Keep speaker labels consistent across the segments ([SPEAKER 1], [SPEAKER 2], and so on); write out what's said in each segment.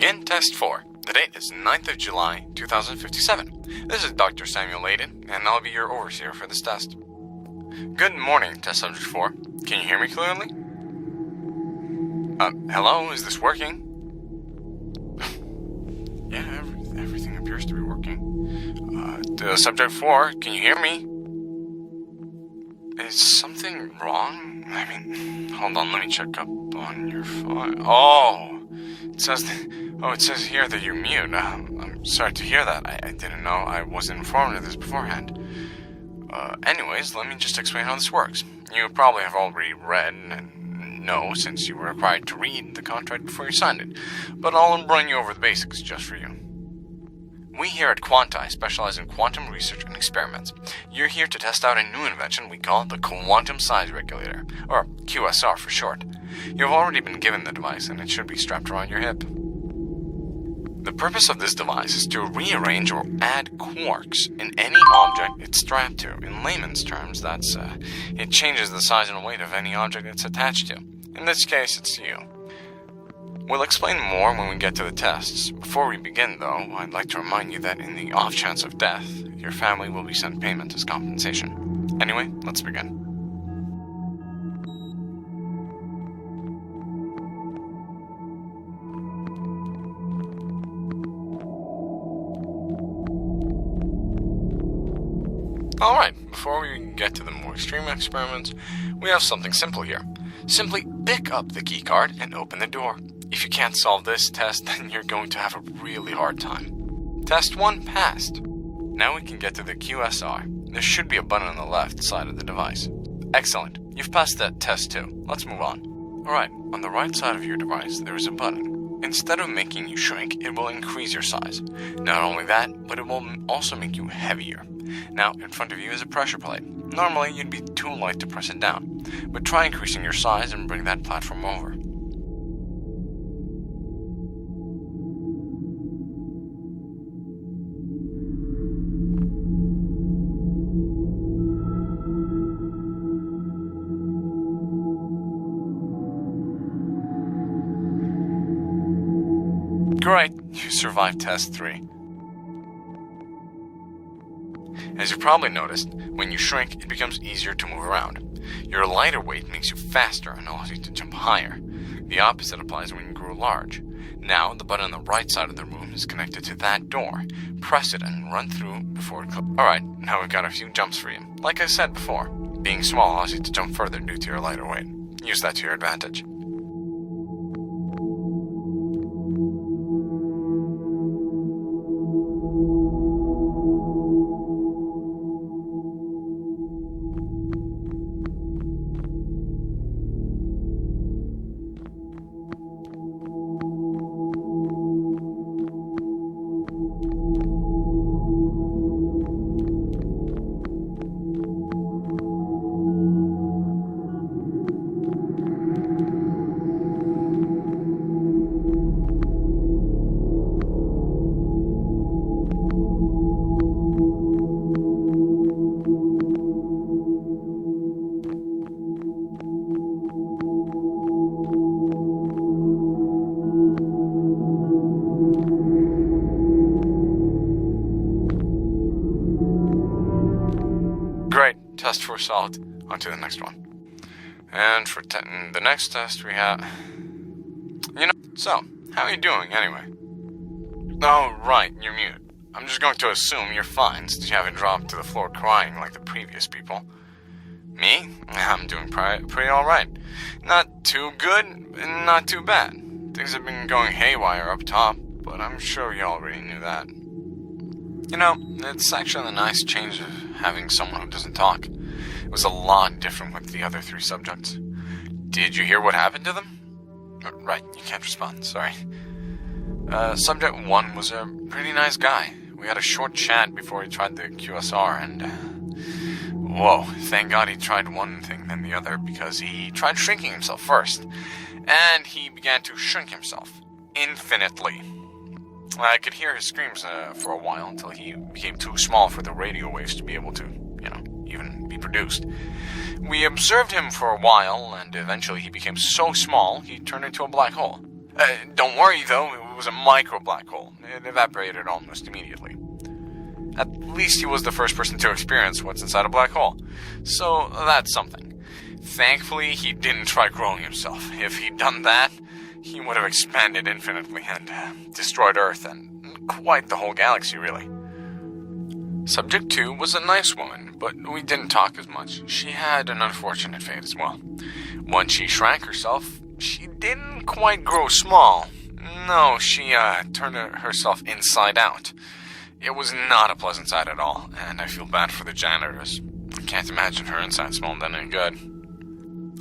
[SPEAKER 1] Begin Test 4. The date is 9th of July, 2057. This is Dr. Samuel Layden, and I'll be your overseer for this test. Good morning, Test Subject 4. Can you hear me clearly? Hello, is this working? Yeah, everything appears to be working. Subject 4, can you hear me? Is something wrong? Hold on, let me check up on your phone. It says here that you're mute. I'm sorry to hear that. I didn't know. I wasn't informed of this beforehand. Anyways, let me just explain how this works. You probably have already read and know, since you were required to read the contract before you signed it, but I'll run you over the basics just for you. We here at Quanti specialize in quantum research and experiments. You're here to test out a new invention we call the Quantum Size Regulator, or QSR for short. You've already been given the device, and it should be strapped around your hip. The purpose of this device is to rearrange or add quarks in any object it's strapped to. In layman's terms, it changes the size and weight of any object it's attached to. In this case, it's you. We'll explain more when we get to the tests. Before we begin, though, I'd like to remind you that in the off chance of death, your family will be sent payment as compensation. Anyway, let's begin. Alright, before we get to the more extreme experiments, we have something simple here. Simply pick up the keycard and open the door. If you can't solve this test, then you're going to have a really hard time. Test 1 passed. Now we can get to the QSR. There should be a button on the left side of the device. Excellent. You've passed that test 2. Let's move on. Alright, on the right side of your device, there is a button. Instead of making you shrink, it will increase your size. Not only that, but it will also make you heavier. Now, in front of you is a pressure plate. Normally, you'd be too light to press it down, but try increasing your size and bring that platform over. Great, you survived test 3. As you probably noticed, when you shrink, it becomes easier to move around. Your lighter weight makes you faster and allows you to jump higher. The opposite applies when you grow large. Now, the button on the right side of the room is connected to that door. Press it and run through before it closes. Alright, now we've got a few jumps for you. Like I said before, being small allows you to jump further due to your lighter weight. Use that to your advantage. Great, test 4 solved. On to the next one. And for the next test we have... So, how are you doing anyway? Oh, right, you're mute. I'm just going to assume you're fine since you haven't dropped to the floor crying like the previous people. Me? I'm doing pretty alright. Not too good, and not too bad. Things have been going haywire up top, but I'm sure you already knew that. It's actually a nice change of having someone who doesn't talk. It was a lot different with the other 3 subjects. Did you hear what happened to them? Right, you can't respond, sorry. Subject 1 was a pretty nice guy. We had a short chat before he tried the QSR, and... whoa, thank God he tried one thing then the other, because he tried shrinking himself first. And he began to shrink himself. Infinitely. I could hear his screams for a while until he became too small for the radio waves to be able to, even be produced. We observed him for a while, and eventually he became so small, he turned into a black hole. Don't worry, though, it was a micro black hole. It evaporated almost immediately. At least he was the first person to experience what's inside a black hole. So that's something. Thankfully, he didn't try growing himself. If he'd done that, he would have expanded infinitely and destroyed Earth and quite the whole galaxy, really. Subject 2 was a nice woman, but we didn't talk as much. She had an unfortunate fate as well. Once she shrank herself, she didn't quite grow small. No, she turned herself inside out. It was not a pleasant sight at all, and I feel bad for the janitors. I can't imagine her inside smelled any good.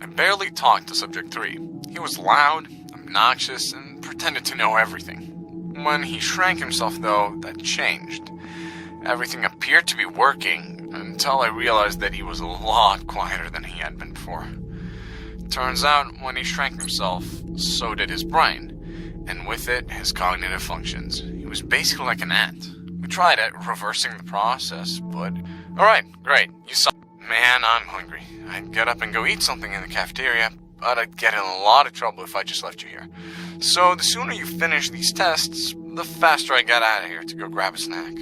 [SPEAKER 1] I barely talked to Subject 3. He was loud, obnoxious, and pretended to know everything. When he shrank himself, though, that changed. Everything appeared to be working, until I realized that he was a lot quieter than he had been before. Turns out, when he shrank himself, so did his brain, and with it, his cognitive functions. He was basically like an ant. We tried at reversing the process, but... Alright, great, you saw... Man, I'm hungry. I'd get up and go eat something in the cafeteria, but I'd get in a lot of trouble if I just left you here. So the sooner you finish these tests, the faster I get out of here to go grab a snack.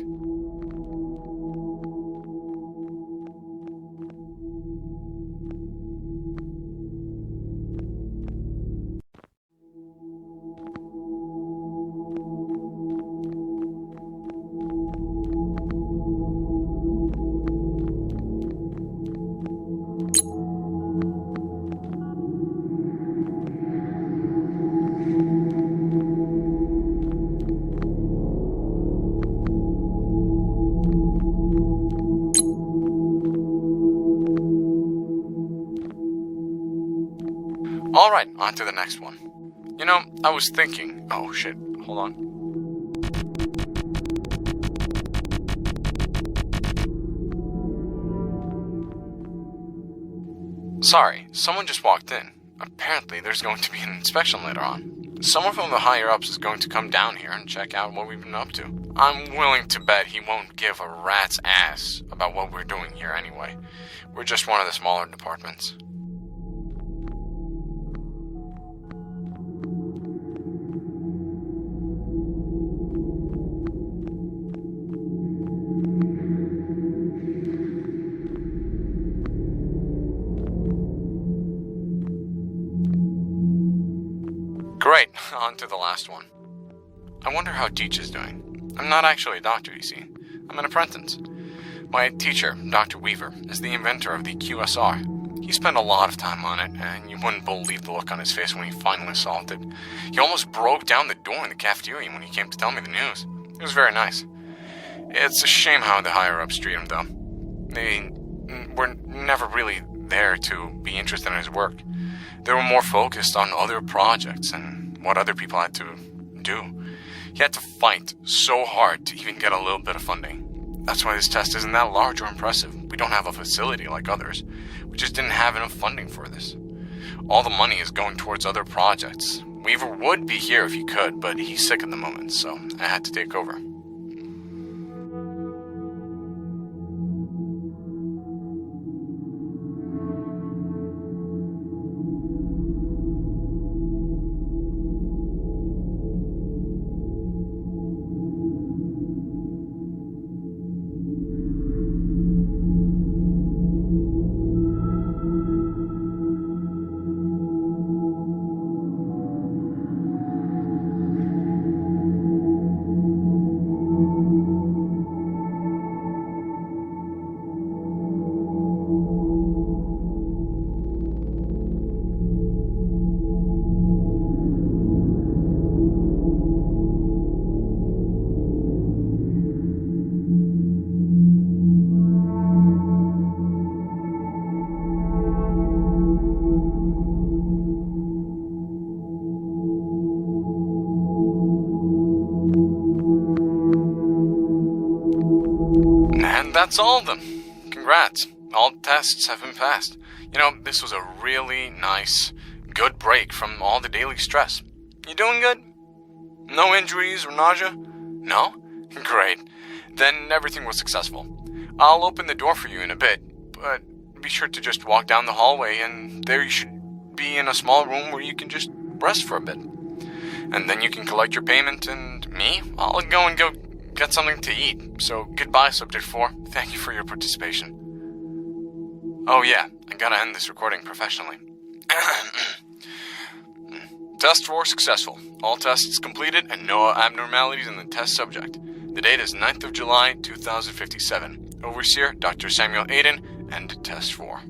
[SPEAKER 1] Alright, on to the next one. You know, I was thinking... Oh shit, hold on. Sorry, someone just walked in. Apparently there's going to be an inspection later on. Someone from the higher-ups is going to come down here and check out what we've been up to. I'm willing to bet he won't give a rat's ass about what we're doing here anyway. We're just one of the smaller departments. Great, on to the last one. I wonder how Teach is doing. I'm not actually a doctor, you see. I'm an apprentice. My teacher, Dr. Weaver, is the inventor of the QSR. He spent a lot of time on it, and you wouldn't believe the look on his face when he finally solved it. He almost broke down the door in the cafeteria when he came to tell me the news. It was very nice. It's a shame how the higher-ups treat him, though. They were never really there to be interested in his work. They were more focused on other projects and what other people had to do. He had to fight so hard to even get a little bit of funding. That's why this test isn't that large or impressive. We don't have a facility like others. We just didn't have enough funding for this. All the money is going towards other projects. Weaver would be here if he could, but he's sick at the moment, so I had to take over. And that's all of them. Congrats. All tests have been passed. You know, this was a really nice, good break from all the daily stress. You doing good? No injuries or nausea? No? Great. Then everything was successful. I'll open the door for you in a bit, but be sure to just walk down the hallway and there you should be in a small room where you can just rest for a bit. and then you can collect your payment, and me, I'll go get something to eat. So goodbye, Subject 4. Thank you for your participation. Oh yeah, I gotta end this recording professionally. Test 4 successful. All tests completed and no abnormalities in the test subject. The date is 9th of July, 2057. Overseer, Dr. Samuel Aiden, end Test 4.